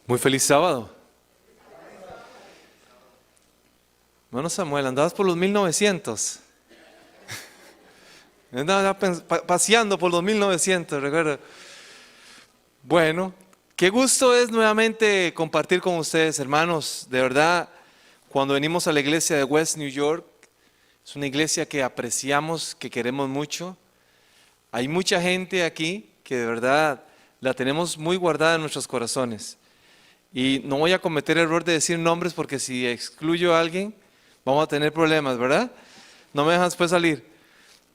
Muy feliz sábado. Hermano Samuel, andabas por los 1900. Andaba paseando por los 1900, recuerdo. Bueno, qué gusto es nuevamente compartir con ustedes, hermanos. De verdad, cuando venimos a la iglesia de West New York, es una iglesia que apreciamos, que queremos mucho. Hay mucha gente aquí que de verdad la tenemos muy guardada en nuestros corazones. Y no voy a cometer el error de decir nombres porque si excluyo a alguien, vamos a tener problemas, ¿verdad? No me dejan después salir.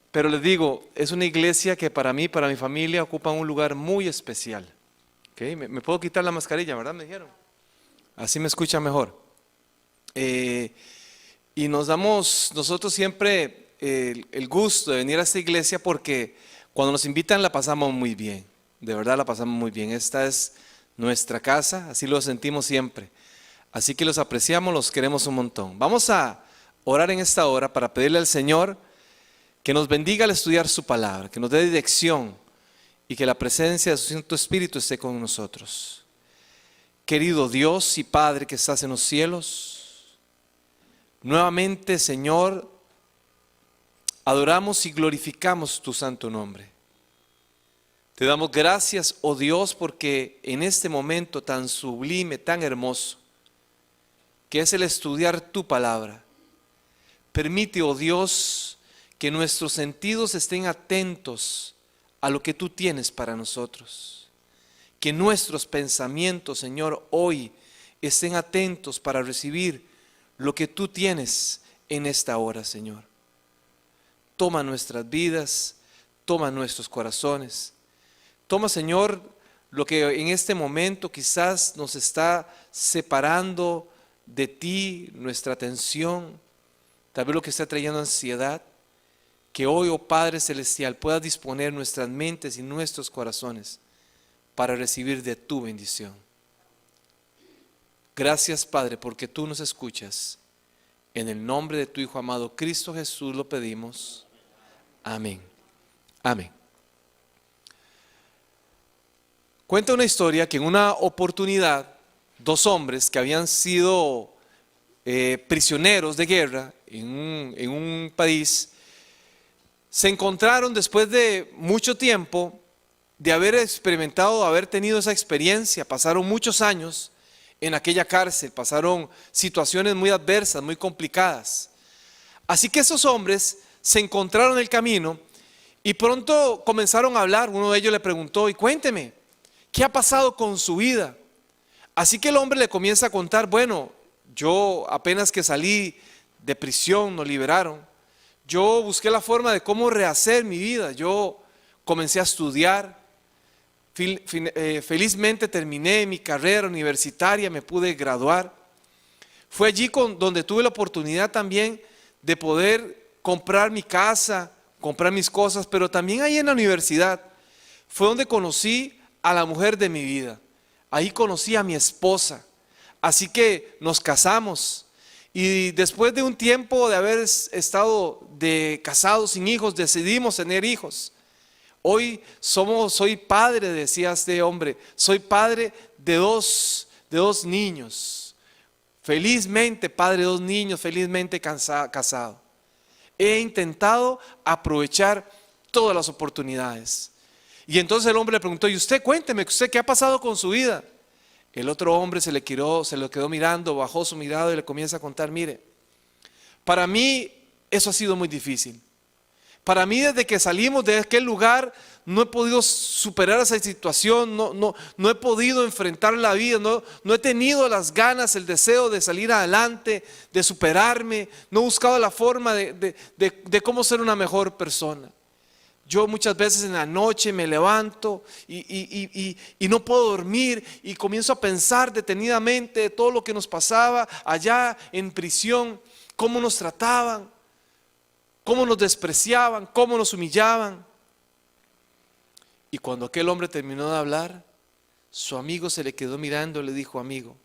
Pero les digo, es una iglesia que para mí, para mi familia, ocupa un lugar muy especial. ¿Okay? Me puedo quitar la mascarilla, ¿verdad? Me dijeron. Así me escucha mejor. Y nos damos nosotros siempre el gusto de venir a esta iglesia porque cuando nos invitan la pasamos muy bien. De verdad la pasamos muy bien. Esta es nuestra casa, así lo sentimos siempre. Así que los apreciamos, los queremos un montón. Vamos a orar en esta hora para pedirle al Señor que nos bendiga al estudiar su palabra, que nos dé dirección y que la presencia de su Santo Espíritu esté con nosotros. Querido Dios y Padre que estás en los cielos, nuevamente, Señor, adoramos y glorificamos tu santo nombre. Te damos gracias, oh Dios, porque en este momento tan sublime, tan hermoso, que es el estudiar tu palabra, permite, oh Dios, que nuestros sentidos estén atentos a lo que tú tienes para nosotros. Que nuestros pensamientos, Señor, hoy estén atentos para recibir lo que tú tienes en esta hora, Señor. Toma nuestras vidas, toma nuestros corazones. Toma, Señor, lo que en este momento quizás nos está separando de ti, nuestra atención, tal vez lo que está trayendo ansiedad, que hoy, oh Padre Celestial, puedas disponer nuestras mentes y nuestros corazones para recibir de tu bendición. Gracias, Padre, porque tú nos escuchas. En el nombre de tu Hijo amado Cristo Jesús lo pedimos. Amén. Amén. Cuenta una historia que en una oportunidad, dos hombres que habían sido prisioneros de guerra en un país, se encontraron después de mucho tiempo de haber experimentado, haber tenido esa experiencia. Pasaron muchos años en aquella cárcel, pasaron situaciones muy adversas, muy complicadas. Así que esos hombres se encontraron en el camino y pronto comenzaron a hablar. Uno de ellos le preguntó, y cuénteme, ¿qué ha pasado con su vida? Así que el hombre le comienza a contar, bueno, yo apenas que salí de prisión, nos liberaron, yo busqué la forma de cómo rehacer mi vida, yo comencé a estudiar, felizmente terminé mi carrera universitaria, me pude graduar. Fue allí donde tuve la oportunidad también de poder comprar mi casa, comprar mis cosas, pero también ahí en la universidad fue donde conocí a la mujer de mi vida. Ahí conocí a mi esposa, así que nos casamos y después de un tiempo de haber estado casados sin hijos, decidimos tener hijos. Hoy soy padre, decía este hombre, soy padre de dos niños, felizmente padre de dos niños, felizmente casado. He intentado aprovechar todas las oportunidades. Y entonces el hombre le preguntó, y usted cuénteme, ¿usted qué ha pasado con su vida? El otro hombre se lo quedó mirando, bajó su mirada y le comienza a contar, mire, para mí eso ha sido muy difícil. Para mí desde que salimos de aquel lugar no he podido superar esa situación, no he podido enfrentar la vida, no he tenido las ganas, el deseo de salir adelante, de superarme, no he buscado la forma de cómo ser una mejor persona. Yo muchas veces en la noche me levanto y no puedo dormir y comienzo a pensar detenidamente de todo lo que nos pasaba allá en prisión, cómo nos trataban, cómo nos despreciaban, cómo nos humillaban. Y cuando aquel hombre terminó de hablar, su amigo se le quedó mirando y le dijo, amigo,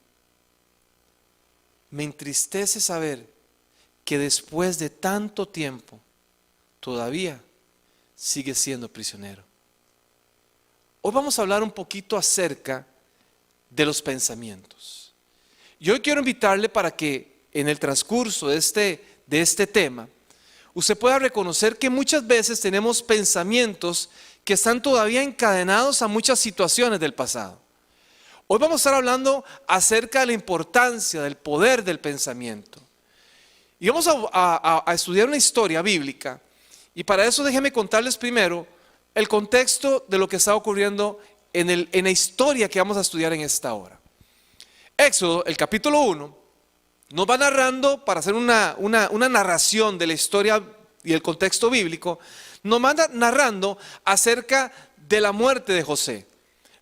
me entristece saber que después de tanto tiempo todavía sigue siendo prisionero. Hoy vamos a hablar un poquito acerca de los pensamientos. Yo quiero invitarle para que en el transcurso de este tema, usted pueda reconocer que muchas veces tenemos pensamientos que están todavía encadenados a muchas situaciones del pasado. Hoy vamos a estar hablando acerca de la importancia del poder del pensamiento. Y vamos a estudiar una historia bíblica. Y para eso déjenme contarles primero el contexto de lo que está ocurriendo en la historia que vamos a estudiar en esta hora. Éxodo, el capítulo 1, nos va narrando, para hacer una narración de la historia y el contexto bíblico, nos va narrando acerca de la muerte de José.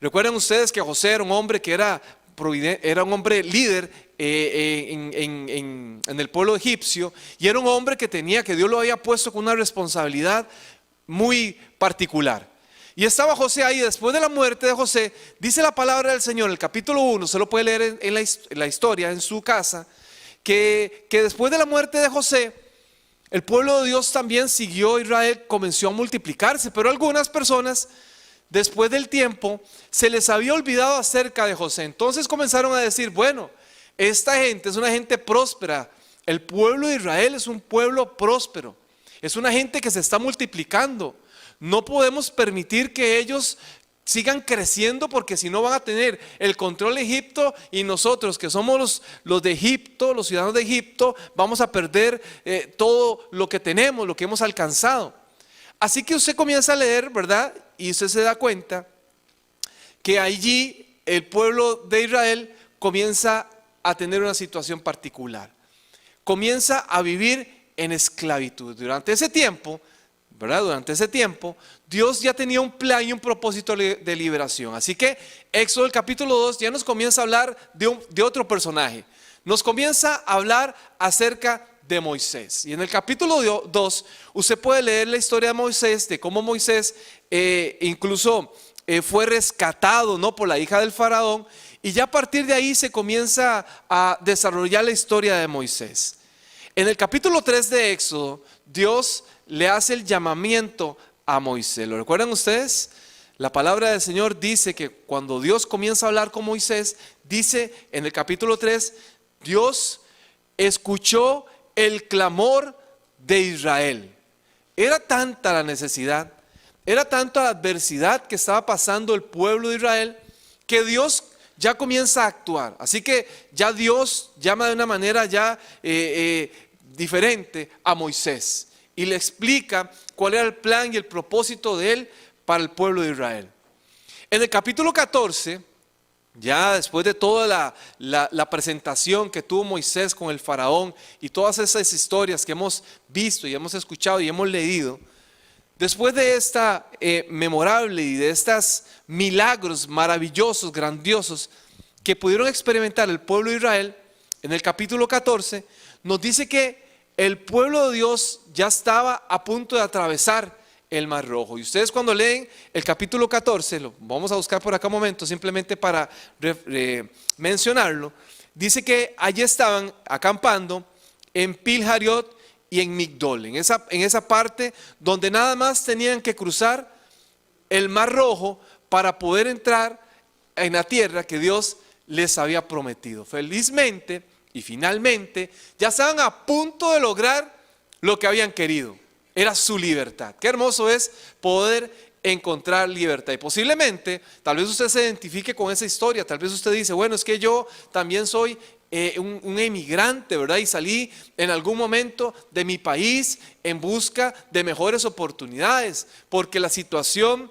Recuerden ustedes que José era un hombre que era un hombre líder en el pueblo egipcio, y era un hombre que Dios lo había puesto con una responsabilidad muy particular. Y estaba José ahí. Después de la muerte de José, dice la palabra del Señor, el capítulo 1, se lo puede leer en la historia en su casa, que después de la muerte de José, el pueblo de Dios también siguió. Israel comenzó a multiplicarse, pero algunas personas, después del tiempo, se les había olvidado acerca de José. Entonces comenzaron a decir, bueno, esta gente es una gente próspera, el pueblo de Israel es un pueblo próspero, es una gente que se está multiplicando. No podemos permitir que ellos sigan creciendo, porque si no van a tener el control de Egipto, y nosotros que somos los de Egipto, los ciudadanos de Egipto, vamos a perder todo lo que tenemos, lo que hemos alcanzado. Así que usted comienza a leer, ¿verdad? Y usted se da cuenta que allí el pueblo de Israel comienza a tener una situación particular. Comienza a vivir en esclavitud. Durante ese tiempo, ¿verdad? Durante ese tiempo, Dios ya tenía un plan y un propósito de liberación. Así que Éxodo, el capítulo 2, ya nos comienza a hablar de otro personaje. Nos comienza a hablar acerca de Moisés. Y en el capítulo 2, usted puede leer la historia de Moisés, de cómo Moisés incluso fue rescatado, ¿no?, por la hija del faraón. Y ya a partir de ahí se comienza a desarrollar la historia de Moisés. En el capítulo 3 de Éxodo, Dios le hace el llamamiento a Moisés. ¿Lo recuerdan ustedes? La palabra del Señor dice que cuando Dios comienza a hablar con Moisés, dice en el capítulo 3, Dios escuchó el clamor de Israel. Era tanta la necesidad, era tanta la adversidad que estaba pasando el pueblo de Israel, que Dios ya comienza a actuar. Así que ya Dios llama de una manera ya diferente a Moisés y le explica cuál era el plan y el propósito de él para el pueblo de Israel. En el capítulo 14, ya después de toda la presentación que tuvo Moisés con el faraón y todas esas historias que hemos visto y hemos escuchado y hemos leído, después de esta memorable y de estos milagros maravillosos, grandiosos que pudieron experimentar el pueblo de Israel, en el capítulo 14 nos dice que el pueblo de Dios ya estaba a punto de atravesar el Mar Rojo. Y ustedes, cuando leen el capítulo 14, lo vamos a buscar por acá un momento simplemente para mencionarlo, dice que allí estaban acampando en Pil-Hariot y en Migdol, en esa parte donde nada más tenían que cruzar el Mar Rojo para poder entrar en la tierra que Dios les había prometido. Felizmente y finalmente ya estaban a punto de lograr lo que habían querido. Era su libertad. Qué hermoso es poder encontrar libertad. Y posiblemente, tal vez usted se identifique con esa historia. Tal vez usted dice, bueno, es que yo también soy un emigrante, ¿verdad? Y salí en algún momento de mi país en busca de mejores oportunidades, porque la situación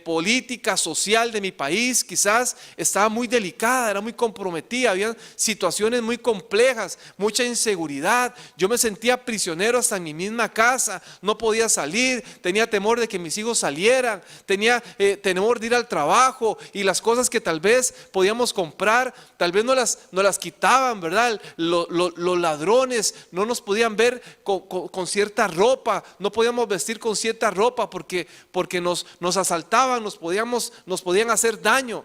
política, social de mi país quizás estaba muy delicada, era muy comprometida, había situaciones muy complejas, mucha inseguridad. Yo me sentía prisionero hasta en mi misma casa, no podía salir, tenía temor de que mis hijos salieran, tenía temor de ir al trabajo, y las cosas que tal vez podíamos comprar, tal vez no las quitaban, ¿verdad? Los ladrones no nos podían ver con cierta ropa, no podíamos vestir con cierta ropa porque nos asaltaban, nos podían hacer daño.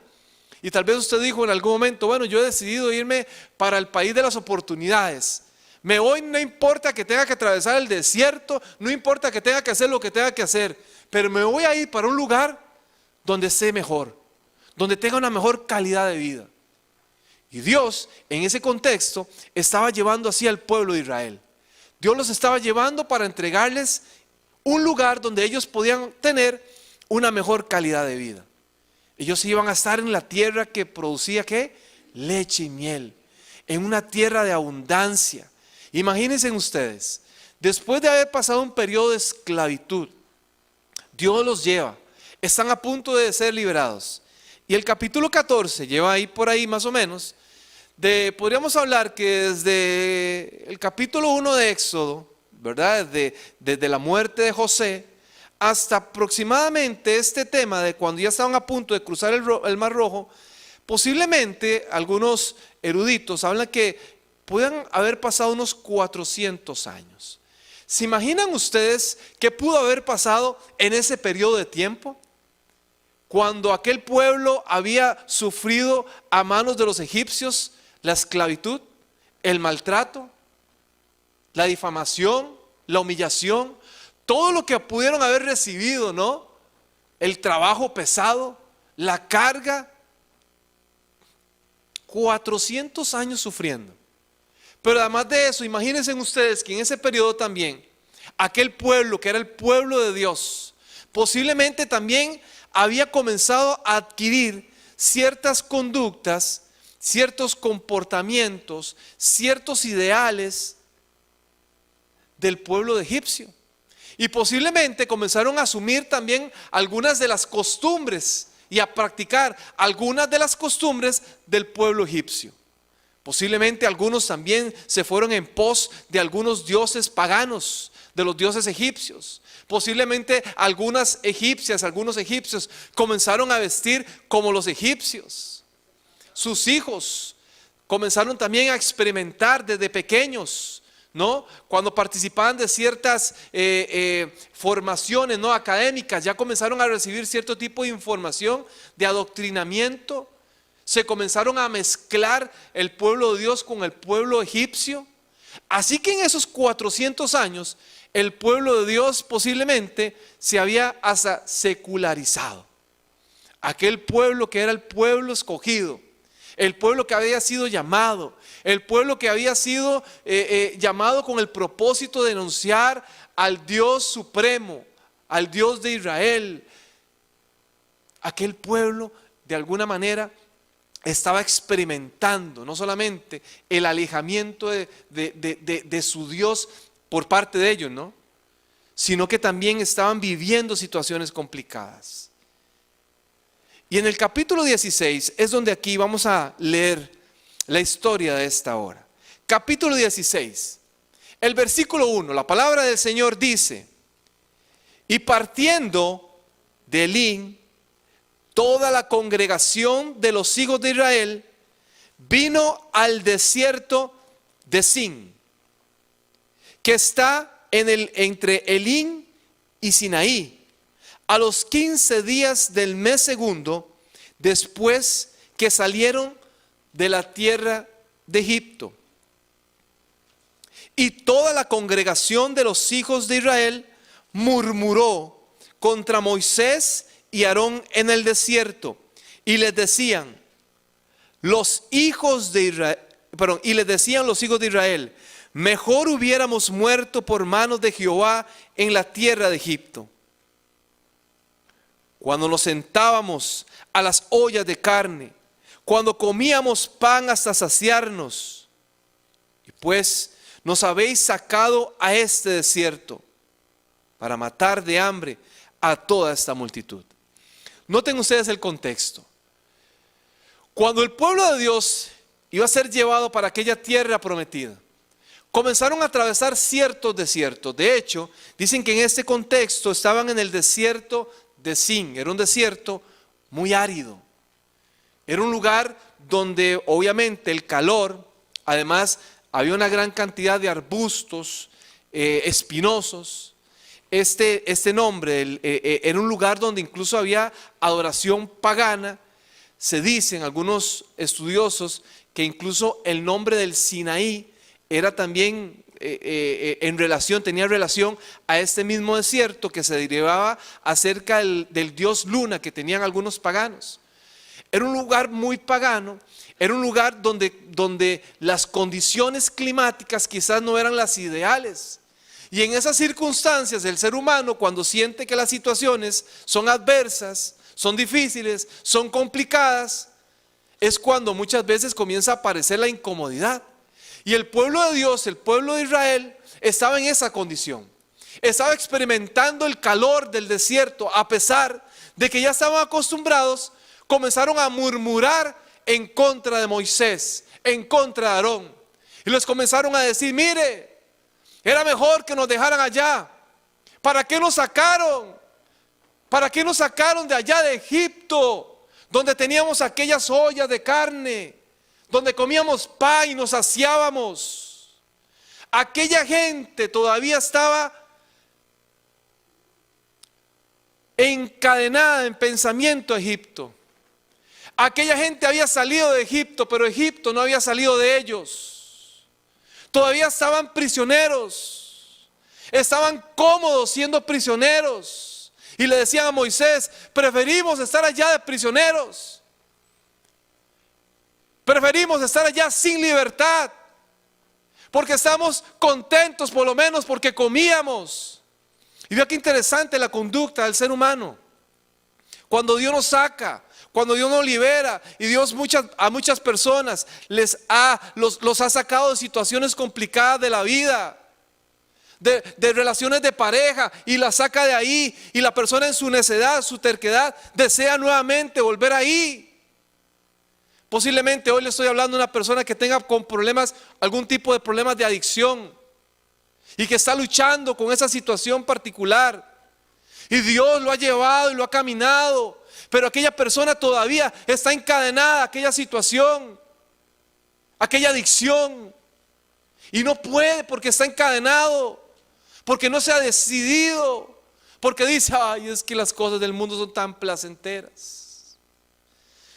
Y tal vez usted dijo en algún momento, bueno, yo he decidido irme para el país de las oportunidades. Me voy, no importa que tenga que atravesar el desierto, no importa que tenga que hacer lo que tenga que hacer, pero me voy a ir para un lugar donde esté mejor, donde tenga una mejor calidad de vida. Y Dios, en ese contexto, estaba llevando así al pueblo de Israel. Dios los estaba llevando para entregarles un lugar donde ellos podían tener una mejor calidad de vida. Ellos iban a estar en la tierra que producía, ¿qué? Leche y miel. En una tierra de abundancia. Imagínense ustedes, después de haber pasado un periodo de esclavitud, Dios los lleva, están a punto de ser liberados. Y el capítulo 14 lleva ahí por ahí más o menos, podríamos hablar que desde el capítulo 1 de Éxodo, ¿verdad? Desde la muerte de José, hasta aproximadamente este tema de cuando ya estaban a punto de cruzar el Mar Rojo, posiblemente algunos eruditos hablan que puedan haber pasado unos 400 años. ¿Se imaginan ustedes qué pudo haber pasado en ese periodo de tiempo? Cuando aquel pueblo había sufrido a manos de los egipcios la esclavitud, el maltrato, la difamación, la humillación, todo lo que pudieron haber recibido, ¿no? El trabajo pesado, la carga, 400 años sufriendo. Pero además de eso, imagínense ustedes que en ese periodo también, aquel pueblo que era el pueblo de Dios, posiblemente también había comenzado a adquirir ciertas conductas, ciertos comportamientos, ciertos ideales del pueblo de egipcio. Y posiblemente comenzaron a asumir también algunas de las costumbres y a practicar algunas de las costumbres del pueblo egipcio. Posiblemente algunos también se fueron en pos de algunos dioses paganos, de los dioses egipcios. Posiblemente algunos egipcios comenzaron a vestir como los egipcios. Sus hijos comenzaron también a experimentar desde pequeños, ¿no? Cuando participaban de ciertas formaciones, ¿no? académicas, ya comenzaron a recibir cierto tipo de información, de adoctrinamiento. Se comenzaron a mezclar el pueblo de Dios con el pueblo egipcio. Así que en esos 400 años, el pueblo de Dios posiblemente se había hasta secularizado. Aquel pueblo que era el pueblo escogido, el pueblo que había sido llamado, el pueblo que había sido llamado con el propósito de denunciar al Dios supremo, al Dios de Israel. Aquel pueblo de alguna manera estaba experimentando no solamente el alejamiento de su Dios por parte de ellos, ¿no? Sino que también estaban viviendo situaciones complicadas. Y en el capítulo 16 es donde aquí vamos a leer la historia de esta hora. Capítulo 16, el versículo 1, la palabra del Señor dice: y partiendo de Elín, toda la congregación de los hijos de Israel vino al desierto de Sin, que está entre Elín y Sinaí, a los 15 días del mes segundo, después que salieron de la tierra de Egipto. Y toda la congregación de los hijos de Israel murmuró contra Moisés y Aarón en el desierto, y les decían los hijos de Israel, mejor hubiéramos muerto por manos de Jehová en la tierra de Egipto, cuando nos sentábamos a las ollas de carne, cuando comíamos pan hasta saciarnos. Y pues nos habéis sacado a este desierto para matar de hambre a toda esta multitud. Noten ustedes el contexto. Cuando el pueblo de Dios iba a ser llevado para aquella tierra prometida, comenzaron a atravesar ciertos desiertos. De hecho, dicen que en este contexto estaban en el desierto de Sin. Era un desierto muy árido. Era un lugar donde obviamente el calor, además había una gran cantidad de arbustos espinosos. Este nombre era un lugar donde incluso había adoración pagana. Se dicen algunos estudiosos que incluso el nombre del Sinaí era también tenía relación a este mismo desierto que se derivaba acerca del dios Luna que tenían algunos paganos. Era un lugar muy pagano, era un lugar donde las condiciones climáticas quizás no eran las ideales. Y en esas circunstancias el ser humano, cuando siente que las situaciones son adversas, son difíciles, son complicadas, es cuando muchas veces comienza a aparecer la incomodidad. Y el pueblo de Dios, el pueblo de Israel, estaba en esa condición. Estaba experimentando el calor del desierto, a pesar de que ya estaban acostumbrados. Comenzaron a murmurar en contra de Moisés, en contra de Aarón. Y les comenzaron a decir: mire, era mejor que nos dejaran allá. ¿Para qué nos sacaron? ¿Para qué nos sacaron de allá de Egipto? Donde teníamos aquellas ollas de carne, donde comíamos pan y nos saciábamos. Aquella gente todavía estaba encadenada en pensamiento a Egipto. Aquella gente había salido de Egipto, pero Egipto no había salido de ellos. Todavía estaban prisioneros, estaban cómodos siendo prisioneros. Y le decían a Moisés: preferimos estar allá de prisioneros, preferimos estar allá sin libertad, porque estamos contentos por lo menos porque comíamos. Y vea qué interesante la conducta del ser humano. Cuando Dios nos saca, cuando Dios nos libera, y Dios a muchas personas los ha sacado de situaciones complicadas de la vida, de relaciones de pareja, y la saca de ahí, y la persona en su necedad, su terquedad, desea nuevamente volver ahí. Posiblemente hoy le estoy hablando a una persona que tenga con problemas, algún tipo de problemas de adicción, y que está luchando con esa situación particular. Y Dios lo ha llevado y lo ha caminado, pero aquella persona todavía está encadenada a aquella situación, aquella adicción, y no puede porque está encadenado, porque no se ha decidido, porque dice: ay, es que las cosas del mundo son tan placenteras,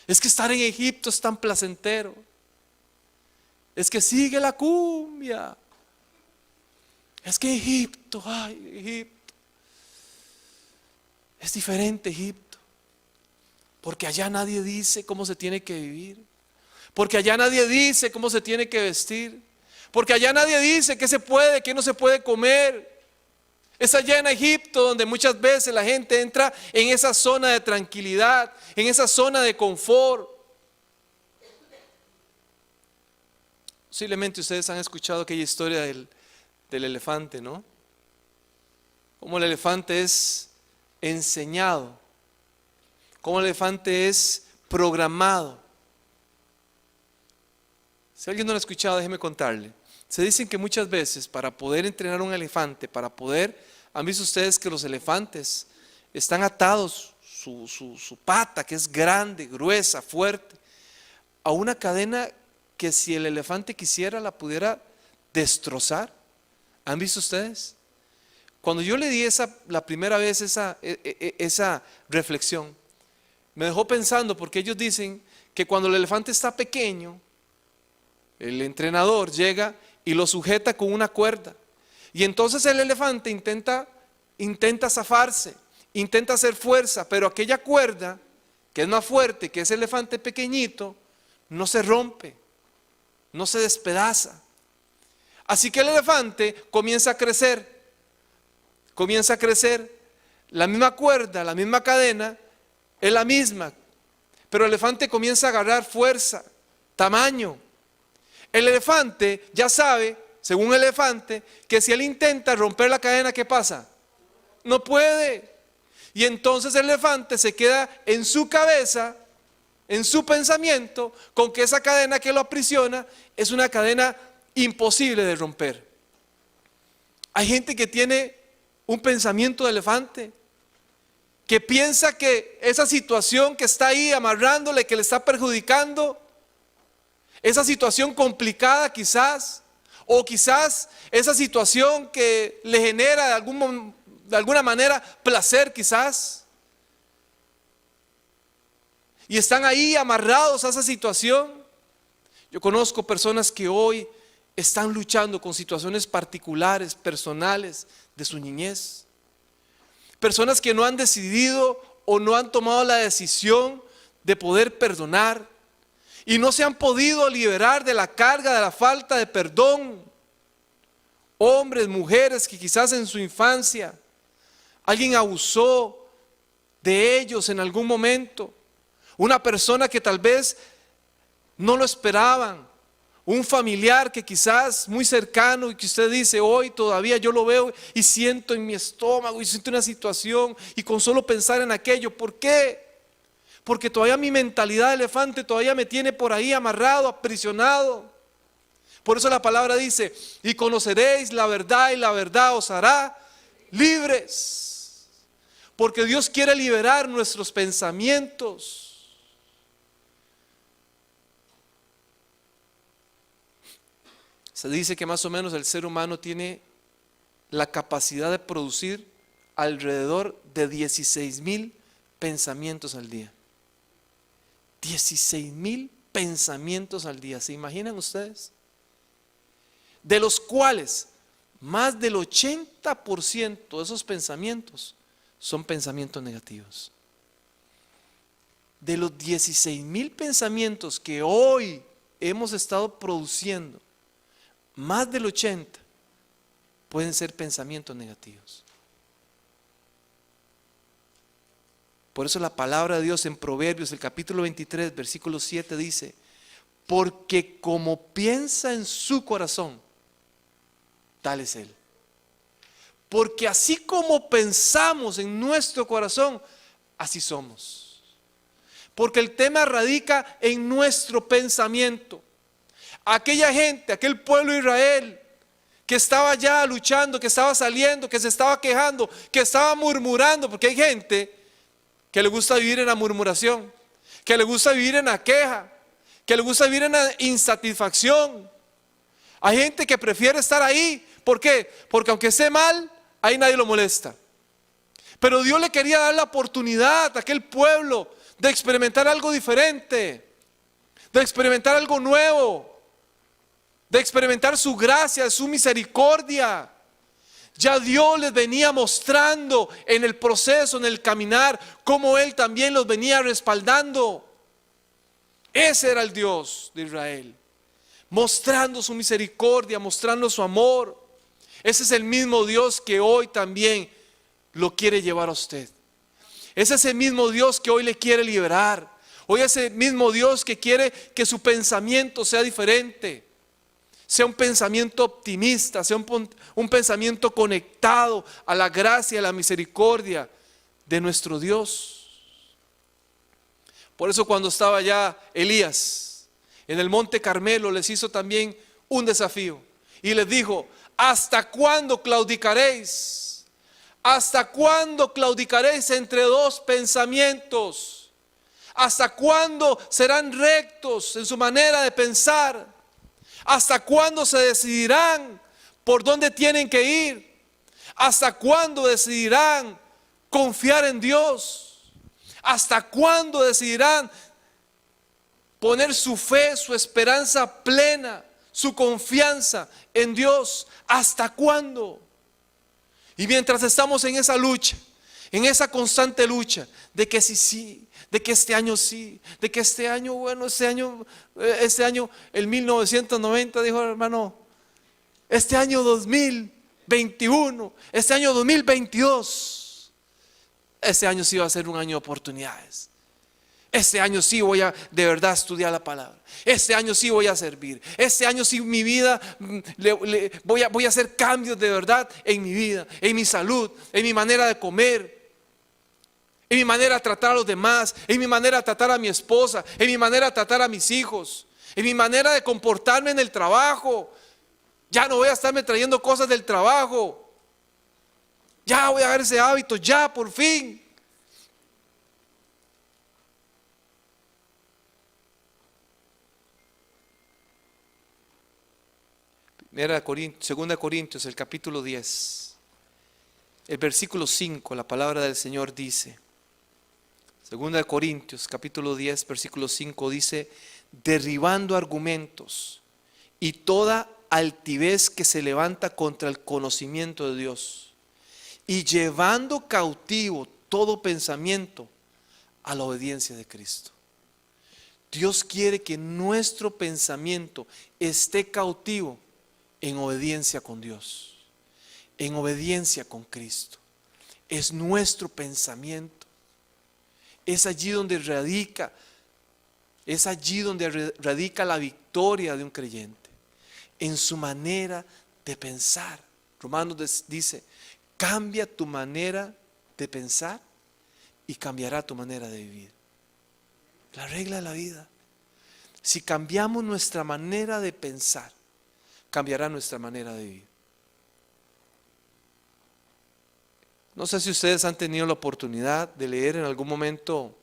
es que estar en Egipto es tan placentero, es que sigue la cumbia, es que Egipto, ay, Egipto. Es diferente Egipto, porque allá nadie dice cómo se tiene que vivir, porque allá nadie dice cómo se tiene que vestir, porque allá nadie dice qué se puede, qué no se puede comer. Es allá en Egipto donde muchas veces la gente entra en esa zona de tranquilidad, en esa zona de confort. Posiblemente ustedes han escuchado aquella historia del elefante, ¿no? Como el elefante es enseñado, como el elefante es programado. Si alguien no lo ha escuchado, déjeme contarle. Se dicen que muchas veces para poder entrenar a un elefante, han visto ustedes que los elefantes están atados, su pata, que es grande, gruesa, fuerte, a una cadena que si el elefante quisiera la pudiera destrozar. ¿Han visto ustedes? Cuando yo le di la primera vez esa reflexión, me dejó pensando, porque ellos dicen que cuando el elefante está pequeño, el entrenador llega y lo sujeta con una cuerda, y entonces el elefante intenta zafarse, intenta hacer fuerza, pero aquella cuerda, que es más fuerte que ese elefante pequeñito, no se rompe, no se despedaza. Así que el elefante comienza a crecer, la misma cuerda, la misma cadena es la misma, pero el elefante comienza a agarrar fuerza, tamaño. El elefante ya sabe, según el elefante, que si él intenta romper la cadena, ¿qué pasa? No puede. Y entonces el elefante se queda en su cabeza, en su pensamiento, con que esa cadena que lo aprisiona es una cadena imposible de romper. Hay gente que tiene un pensamiento de elefante, que piensa que esa situación que está ahí amarrándole, que le está perjudicando, esa situación complicada quizás, o quizás esa situación que le genera de alguna manera placer quizás, y están ahí amarrados a esa situación. Yo conozco personas que hoy están luchando con situaciones particulares, personales de su niñez. Personas que no han decidido o no han tomado la decisión de poder perdonar y no se han podido liberar de la carga de la falta de perdón. Hombres, mujeres que quizás en su infancia alguien abusó de ellos en algún momento. Una persona que tal vez no lo esperaban. Un familiar que quizás muy cercano y que usted dice, hoy todavía yo lo veo y siento en mi estómago y siento una situación y con solo pensar en aquello. ¿Por qué? Porque todavía mi mentalidad de elefante todavía me tiene por ahí amarrado, aprisionado. Por eso la palabra dice, y conoceréis la verdad y la verdad os hará libres. Porque Dios quiere liberar nuestros pensamientos. Se dice que más o menos el ser humano tiene la capacidad de producir alrededor de 16,000 pensamientos al día. 16,000 pensamientos al día, ¿se imaginan ustedes? De los cuales más del 80% de esos pensamientos son pensamientos negativos. De los 16,000 pensamientos que hoy hemos estado produciendo, más del 80 pueden ser pensamientos negativos. Por eso la palabra de Dios en Proverbios, el capítulo 23, versículo 7 dice, porque como piensa en su corazón, tal es él. Porque así como pensamos en nuestro corazón, así somos. Porque el tema radica en nuestro pensamiento. Aquella gente, aquel pueblo de Israel que estaba ya luchando, que estaba saliendo, que se estaba quejando, que estaba murmurando, porque hay gente que le gusta vivir en la murmuración, que le gusta vivir en la queja, que le gusta vivir en la insatisfacción. Hay gente que prefiere estar ahí. ¿Por qué? Porque aunque esté mal, ahí nadie lo molesta. Pero Dios le quería dar la oportunidad a aquel pueblo de experimentar algo diferente, de experimentar algo nuevo, de experimentar su gracia, su misericordia. Ya Dios les venía mostrando en el proceso, en el caminar, cómo Él también los venía respaldando. Ese era el Dios de Israel, mostrando su misericordia, mostrando su amor. Ese es el mismo Dios que hoy también lo quiere llevar a usted. Ese es el mismo Dios que hoy le quiere liberar. Hoy es el mismo Dios que quiere que su pensamiento sea diferente. Sea un pensamiento optimista, sea un pensamiento conectado a la gracia y a la misericordia de nuestro Dios. Por eso cuando estaba ya Elías en el monte Carmelo, les hizo también un desafío y les dijo, ¿hasta cuándo claudicaréis? ¿Hasta cuándo claudicaréis entre dos pensamientos? ¿Hasta cuándo serán rectos en su manera de pensar? ¿Hasta cuándo se decidirán por dónde tienen que ir? ¿Hasta cuándo decidirán confiar en Dios? ¿Hasta cuándo decidirán poner su fe, su esperanza plena, su confianza en Dios? ¿Hasta cuándo? Y mientras estamos en esa lucha, en esa constante lucha de que sí, de que este año sí, de que este año, bueno, este año, el 1990, dijo el hermano, este año 2021, este año 2022, este año sí va a ser un año de oportunidades. Este año sí voy a de verdad estudiar la palabra. Este año sí voy a servir. Este año sí mi vida, voy a hacer cambios de verdad en mi vida, en mi salud, en mi manera de comer, en mi manera de tratar a los demás, en mi manera de tratar a mi esposa, en mi manera de tratar a mis hijos, en mi manera de comportarme en el trabajo. Ya no voy a estarme trayendo cosas del trabajo. Ya voy a dar ese hábito, ya por fin. Mira, 2 Corintios, el capítulo 10, el versículo 5, la palabra del Señor dice, 2 Corintios, capítulo 10, versículo 5 dice, derribando argumentos y toda altivez que se levanta contra el conocimiento de Dios y llevando cautivo todo pensamiento a la obediencia de Cristo. Dios quiere que nuestro pensamiento esté cautivo en obediencia con Dios, en obediencia con Cristo. Es nuestro pensamiento. Es allí donde radica la victoria de un creyente, en su manera de pensar. Romanos dice, cambia tu manera de pensar y cambiará tu manera de vivir. La regla de la vida. Si cambiamos nuestra manera de pensar, cambiará nuestra manera de vivir. No sé si ustedes han tenido la oportunidad de leer en algún momento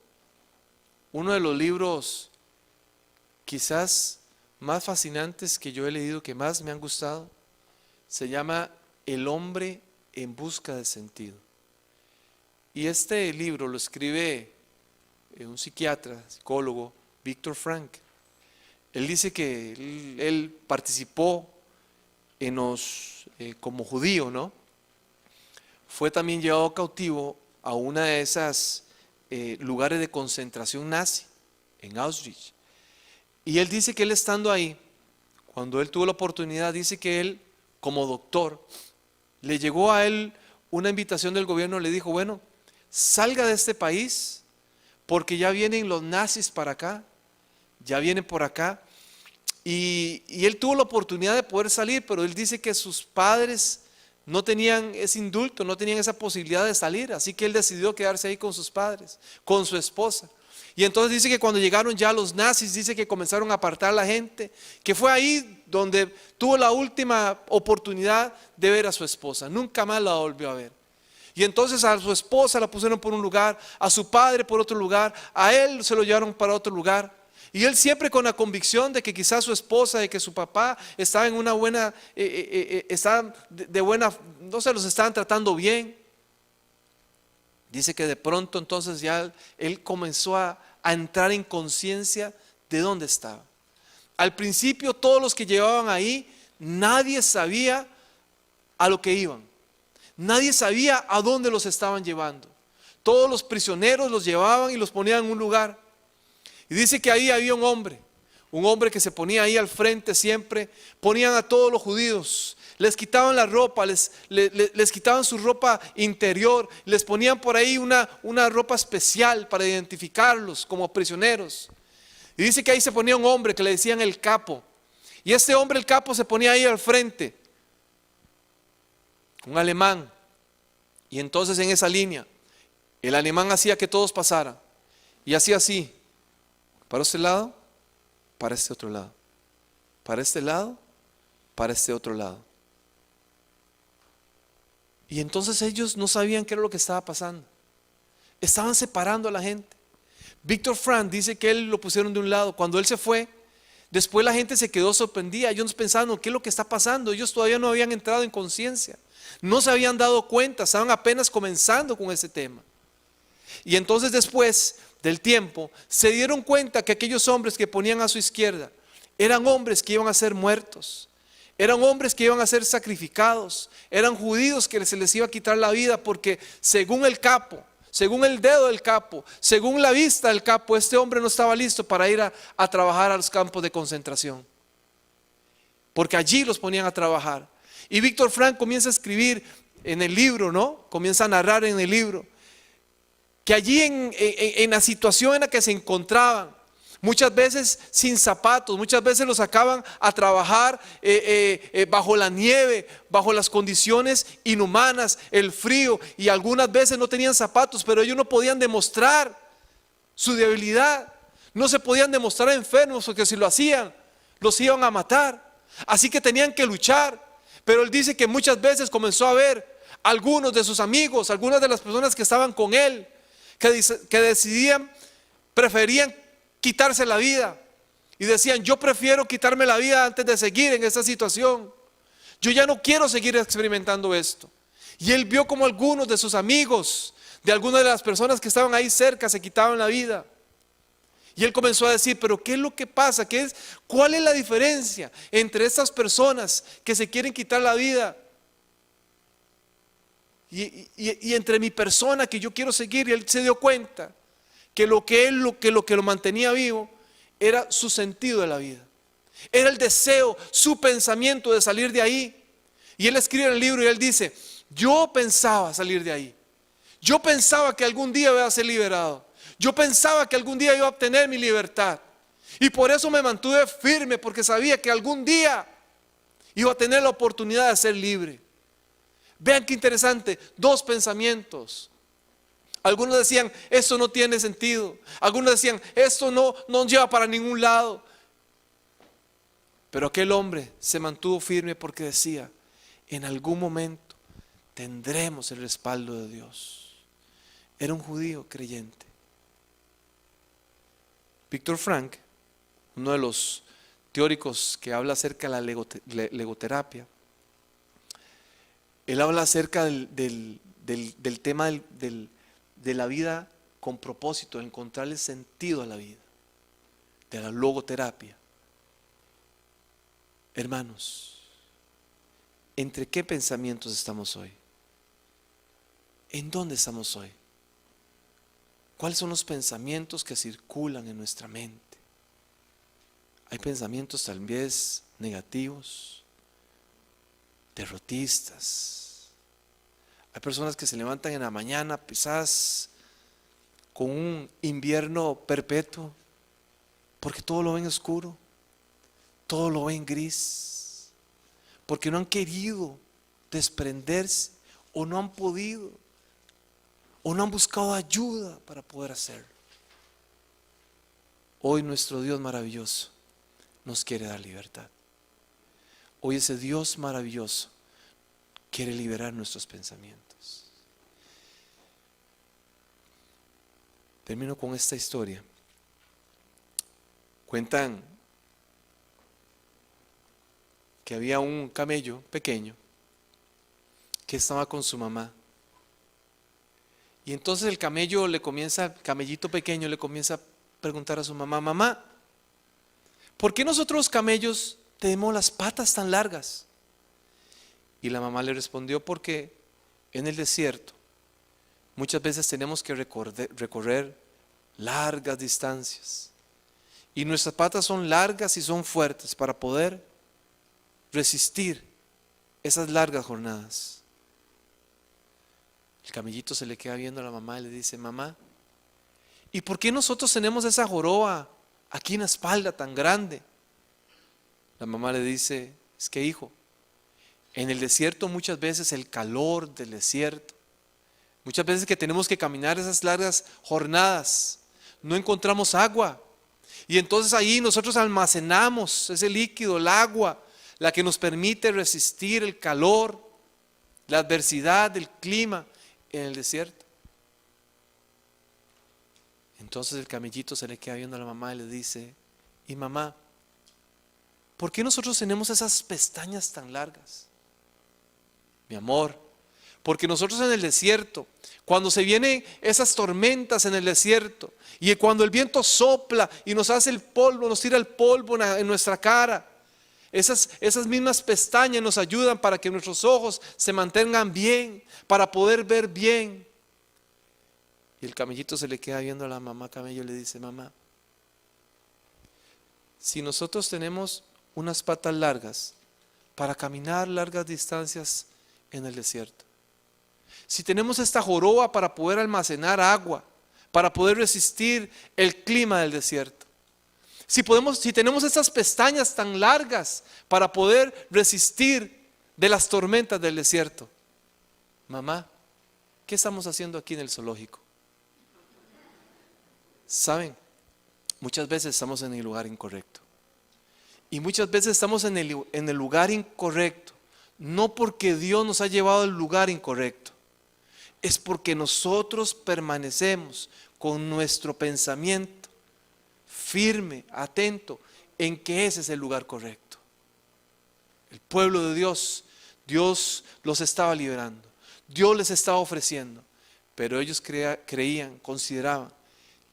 uno de los libros quizás más fascinantes que yo he leído, que más me han gustado. Se llama El hombre en busca de sentido. Y este libro lo escribe un psiquiatra, psicólogo, Viktor Frankl. Él dice que él participó como judío, ¿no? Fue también llevado cautivo a una de esas lugares de concentración nazi, en Auschwitz. Y él dice que él estando ahí, cuando él tuvo la oportunidad, dice que él, como doctor, le llegó a él una invitación del gobierno, le dijo, bueno, salga de este país, porque ya vienen los nazis para acá, ya vienen por acá. Y él tuvo la oportunidad de poder salir, pero él dice que sus padres no tenían ese indulto, no tenían esa posibilidad de salir, así que él decidió quedarse ahí con sus padres, con su esposa. Y entonces dice que cuando llegaron ya los nazis, dice que comenzaron a apartar a la gente, que fue ahí donde tuvo la última oportunidad de ver a su esposa, nunca más la volvió a ver. Y entonces a su esposa la pusieron por un lugar, a su padre por otro lugar, a él se lo llevaron para otro lugar. Y él siempre con la convicción de que quizás su esposa, de que su papá estaba en una buena, estaban de buena, no se los estaban tratando bien. Dice que de pronto entonces ya él comenzó a entrar en conciencia de dónde estaba. Al principio todos los que llevaban ahí, nadie sabía a lo que iban. Nadie sabía a dónde los estaban llevando. Todos los prisioneros los llevaban y los ponían en un lugar. Y dice que ahí había un hombre que se ponía ahí al frente siempre. Ponían a todos los judíos, les quitaban la ropa, les quitaban su ropa interior, les ponían por ahí una ropa especial para identificarlos como prisioneros. Y dice que ahí se ponía un hombre que le decían el capo. Y este hombre, el capo, se ponía ahí al frente, un alemán. Y entonces en esa línea, el alemán hacía que todos pasaran. Y hacía así. Para este lado, para este otro lado. Para este lado, para este otro lado. Y entonces ellos no sabían qué era lo que estaba pasando. Estaban separando a la gente. Viktor Frankl dice que él lo pusieron de un lado. Cuando él se fue, después la gente se quedó sorprendida. Ellos pensaban, ¿qué es lo que está pasando? Ellos todavía no habían entrado en conciencia. No se habían dado cuenta, estaban apenas comenzando con ese tema. Y entonces después del tiempo, se dieron cuenta que aquellos hombres que ponían a su izquierda eran hombres que iban a ser muertos, eran hombres que iban a ser sacrificados, eran judíos que se les iba a quitar la vida, porque según el capo, según el dedo del capo, según la vista del capo, este hombre no estaba listo para ir a trabajar a los campos de concentración, porque allí los ponían a trabajar. Y Viktor Frankl comienza a escribir en el libro, ¿no? Comienza a narrar en el libro que allí en la situación en la que se encontraban, muchas veces sin zapatos, muchas veces los sacaban a trabajar bajo la nieve, bajo las condiciones inhumanas, el frío, y algunas veces no tenían zapatos, pero ellos no podían demostrar su debilidad, no se podían demostrar enfermos, porque si lo hacían, los iban a matar, así que tenían que luchar. Pero él dice que muchas veces comenzó a ver algunos de sus amigos, algunas de las personas que estaban con él, que preferían quitarse la vida y decían, yo prefiero quitarme la vida antes de seguir en esta situación, yo ya no quiero seguir experimentando esto. Y él vio como algunos de sus amigos, de algunas de las personas que estaban ahí cerca, se quitaban la vida. Y él comenzó a decir, pero ¿qué es lo que pasa? ¿Cuál es la diferencia entre estas personas que se quieren quitar la vida y entre mi persona que yo quiero seguir? Y él se dio cuenta que lo que lo mantenía vivo era su sentido de la vida. Era el deseo, su pensamiento de salir de ahí. Y él escribe en el libro y él dice, yo pensaba salir de ahí. Yo pensaba que algún día iba a ser liberado. Yo pensaba que algún día iba a obtener mi libertad. Y por eso me mantuve firme, porque sabía que algún día iba a tener la oportunidad de ser libre. Vean qué interesante, dos pensamientos. Algunos decían, esto no tiene sentido. Algunos decían, esto no lleva para ningún lado. Pero aquel hombre se mantuvo firme porque decía, en algún momento tendremos el respaldo de Dios. Era un judío creyente. Víctor Frank, uno de los teóricos que habla acerca de la legoterapia, él habla acerca del tema de la vida con propósito, de encontrarle sentido a la vida, de la logoterapia. Hermanos, ¿entre qué pensamientos estamos hoy? ¿En dónde estamos hoy? ¿Cuáles son los pensamientos que circulan en nuestra mente? Hay pensamientos tal vez negativos, derrotistas. Hay personas que se levantan en la mañana quizás con un invierno perpetuo, porque todo lo ven oscuro, todo lo ven gris, porque no han querido desprenderse o no han podido o no han buscado ayuda para poder hacerlo. Hoy nuestro Dios maravilloso nos quiere dar libertad. Hoy ese Dios maravilloso quiere liberar nuestros pensamientos. Termino con esta historia. Cuentan que había un camello pequeño que estaba con su mamá. Y entonces el camellito pequeño le comienza a preguntar a su mamá, mamá, ¿por qué nosotros los camellos tenemos las patas tan largas? Y la mamá le respondió, porque en el desierto muchas veces tenemos que recorrer largas distancias. Y nuestras patas son largas y son fuertes para poder resistir esas largas jornadas. El camellito se le queda viendo a la mamá y le dice, mamá, ¿y por qué nosotros tenemos esa joroba aquí en la espalda tan grande? La mamá le dice, es que hijo, en el desierto muchas veces el calor del desierto, muchas veces que tenemos que caminar esas largas jornadas, no encontramos agua. Y entonces ahí nosotros almacenamos ese líquido, el agua, la que nos permite resistir el calor, la adversidad del clima en el desierto. Entonces el camellito se le queda viendo a la mamá y le dice, y mamá, ¿por qué nosotros tenemos esas pestañas tan largas? Mi amor, porque nosotros en el desierto, cuando se vienen esas tormentas en el desierto, y cuando el viento sopla y nos hace el polvo, nos tira el polvo en nuestra cara, esas mismas pestañas nos ayudan para que nuestros ojos se mantengan bien, para poder ver bien. Y el camellito se le queda viendo a la mamá camello y le dice, mamá, si nosotros tenemos unas patas largas para caminar largas distancias en el desierto, si tenemos esta joroba para poder almacenar agua, para poder resistir el clima del desierto, si tenemos estas pestañas tan largas para poder resistir de las tormentas del desierto, mamá, ¿qué estamos haciendo aquí en el zoológico? Saben, muchas veces estamos en el lugar incorrecto. Y muchas veces estamos en el lugar incorrecto, no porque Dios nos ha llevado al lugar incorrecto, es porque nosotros permanecemos con nuestro pensamiento firme, atento, en que ese es el lugar correcto. El pueblo de Dios, Dios los estaba liberando, Dios les estaba ofreciendo, pero ellos creían, consideraban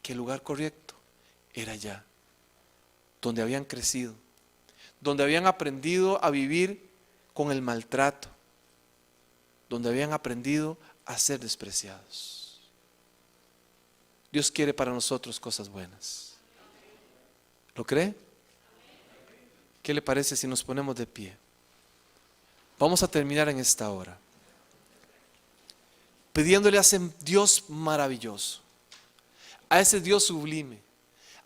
que el lugar correcto era allá, donde habían crecido, donde habían aprendido a vivir con el maltrato, donde habían aprendido a ser despreciados. Dios quiere para nosotros cosas buenas. ¿Lo cree? ¿Qué le parece si nos ponemos de pie? Vamos a terminar en esta hora pidiéndole a ese Dios maravilloso, a ese Dios sublime,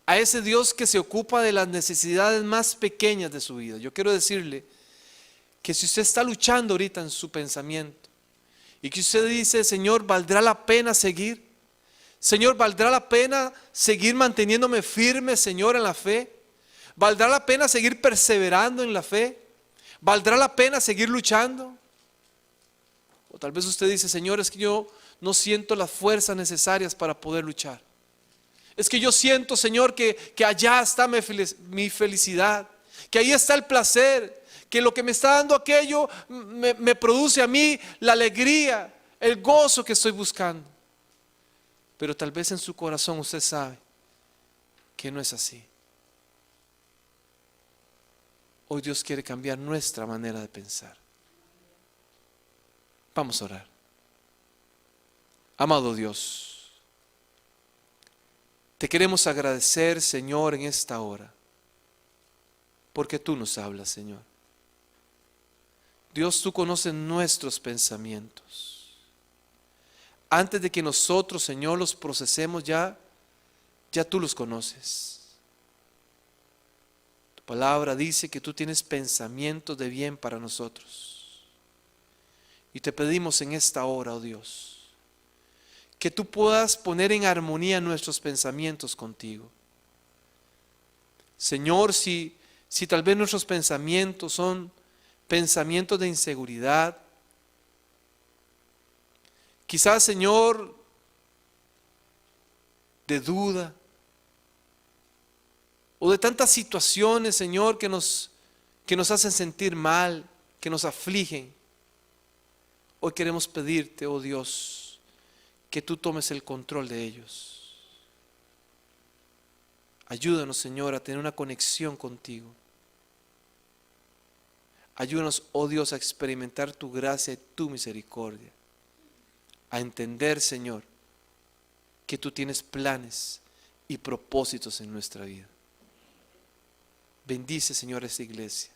a ese Dios que se ocupa de las necesidades más pequeñas de su vida. Yo quiero decirle que si usted está luchando ahorita en su pensamiento y que usted dice, Señor, ¿valdrá la pena seguir? Señor, ¿valdrá la pena seguir manteniéndome firme, Señor, en la fe? ¿Valdrá la pena seguir perseverando en la fe? ¿Valdrá la pena seguir luchando? O tal vez usted dice, Señor, es que yo no siento las fuerzas necesarias para poder luchar. Es que yo siento, Señor, que allá está mi felicidad, que ahí está el placer, que lo que me está dando aquello me produce a mí la alegría, el gozo que estoy buscando. Pero tal vez en su corazón usted sabe que no es así. Hoy Dios quiere cambiar nuestra manera de pensar. Vamos a orar. Amado Dios, te queremos agradecer, Señor, en esta hora, porque tú nos hablas, Señor. Dios, tú conoces nuestros pensamientos. Antes de que nosotros, Señor, los procesemos, ya tú los conoces. Tu palabra dice que tú tienes pensamientos de bien para nosotros. Y te pedimos en esta hora, oh Dios, que tú puedas poner en armonía nuestros pensamientos contigo. Señor, si tal vez nuestros pensamientos son pensamientos de inseguridad, quizás, Señor, de duda, o de tantas situaciones, Señor, que nos hacen sentir mal, que nos afligen. Hoy queremos pedirte, oh Dios, que tú tomes el control de ellos. Ayúdanos, Señor, a tener una conexión contigo. Ayúdanos, oh Dios, a experimentar tu gracia y tu misericordia. A entender, Señor, que tú tienes planes y propósitos en nuestra vida. Bendice, Señor, esta iglesia.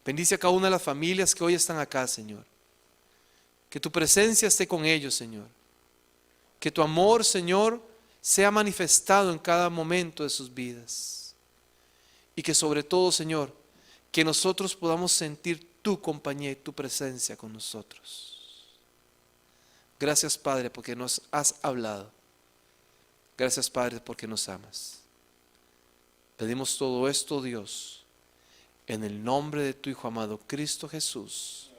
Bendice a cada una de las familias que hoy están acá, Señor. Que tu presencia esté con ellos, Señor. Que tu amor, Señor, sea manifestado en cada momento de sus vidas. Y que sobre todo, Señor, que nosotros podamos sentir tu compañía y tu presencia con nosotros. Gracias, Padre, porque nos has hablado. Gracias, Padre, porque nos amas. Pedimos todo esto, Dios, en el nombre de tu Hijo amado, Cristo Jesús.